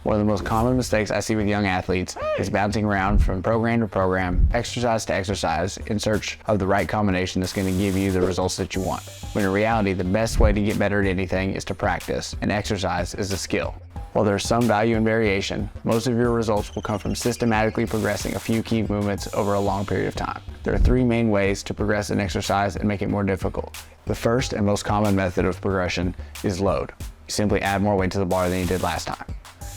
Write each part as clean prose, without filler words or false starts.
One of the most common mistakes I see with young athletes is bouncing around from program to program, exercise to exercise, in search of the right combination that's going to give you the results that you want. When in reality, the best way to get better at anything is to practice, and exercise is a skill. While there's some value in variation, most of your results will come from systematically progressing a few key movements over a long period of time. There are three main ways to progress an exercise and make it more difficult. The first and most common method of progression is load. You simply add more weight to the bar than you did last time.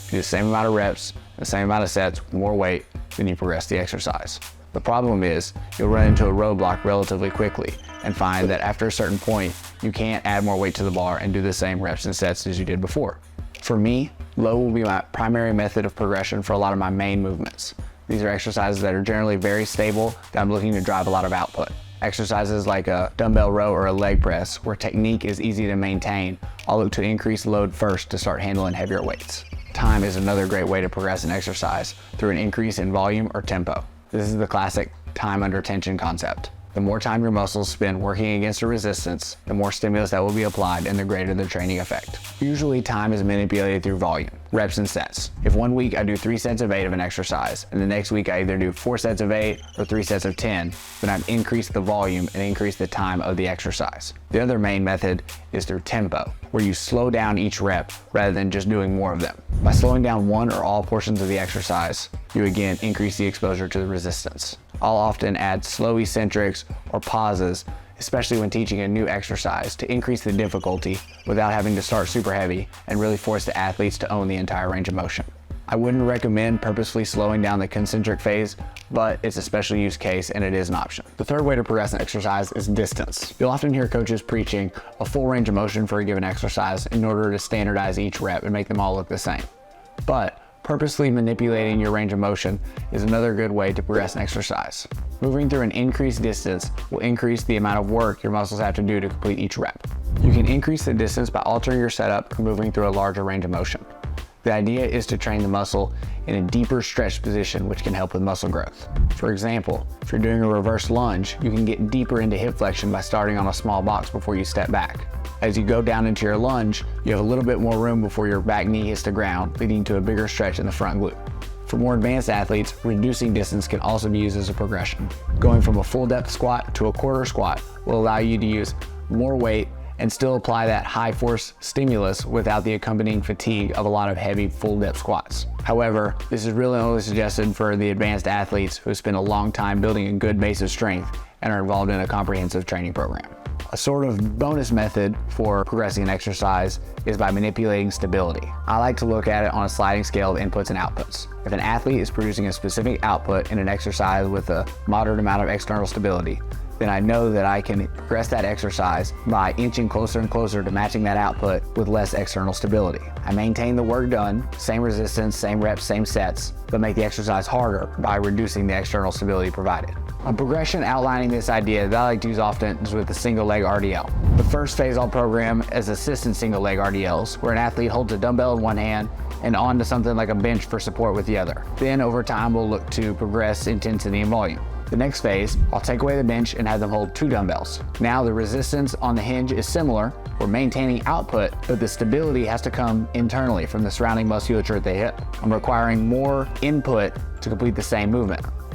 You do the same amount of reps, the same amount of sets with more weight, then you progress the exercise. The problem is, you'll run into a roadblock relatively quickly and find that after a certain point, you can't add more weight to the bar and do the same reps and sets as you did before. For me, low will be my primary method of progression for a lot of my main movements. These are exercises that are generally very stable that I'm looking to drive a lot of output. Exercises like a dumbbell row or a leg press, where technique is easy to maintain, I'll look to increase load first to start handling heavier weights. Time is another great way to progress an exercise through an increase in volume or tempo. This is the classic time under tension concept. The more time your muscles spend working against a resistance, the more stimulus that will be applied and the greater the training effect. Usually time is manipulated through volume, reps and sets. If one week I do 3 sets of 8 of an exercise, and the next week I either do 4 sets of 8 or 3 sets of 10, then I've increased the volume and increased the time of the exercise. The other main method is through tempo, where you slow down each rep rather than just doing more of them. By slowing down one or all portions of the exercise, you again increase the exposure to the resistance. I'll often add slow eccentrics or pauses, especially when teaching a new exercise, to increase the difficulty without having to start super heavy and really force the athletes to own the entire range of motion. I wouldn't recommend purposefully slowing down the concentric phase, but it's a special use case and it is an option. The third way to progress an exercise is distance. You'll often hear coaches preaching a full range of motion for a given exercise in order to standardize each rep and make them all look the same. But purposely manipulating your range of motion is another good way to progress an exercise. Moving through an increased distance will increase the amount of work your muscles have to do to complete each rep. You can increase the distance by altering your setup or moving through a larger range of motion. The idea is to train the muscle in a deeper stretch position, which can help with muscle growth. For example, if you're doing a reverse lunge, you can get deeper into hip flexion by starting on a small box before you step back. As you go down into your lunge, you have a little bit more room before your back knee hits the ground, leading to a bigger stretch in the front glute. For more advanced athletes, reducing distance can also be used as a progression. Going from a full depth squat to a quarter squat will allow you to use more weight and still apply that high force stimulus without the accompanying fatigue of a lot of heavy full depth squats. However, this is really only suggested for the advanced athletes who spend a long time building a good base of strength and are involved in a comprehensive training program. A sort of bonus method for progressing an exercise is by manipulating stability. I like to look at it on a sliding scale of inputs and outputs. If an athlete is producing a specific output in an exercise with a moderate amount of external stability, then I know that I can progress that exercise by inching closer and closer to matching that output with less external stability. I maintain the work done, same resistance, same reps, same sets, but make the exercise harder by reducing the external stability provided. A progression outlining this idea that I like to use often is with the single leg RDL. The first phase I'll program is assistant single leg RDLs, where an athlete holds a dumbbell in one hand and onto something like a bench for support with the other. Then over time, we'll look to progress intensity and volume. The next phase, I'll take away the bench and have them hold 2 dumbbells. Now the resistance on the hinge is similar. We're maintaining output, but the stability has to come internally from the surrounding musculature at the hip. I'm requiring more input to complete the same movement.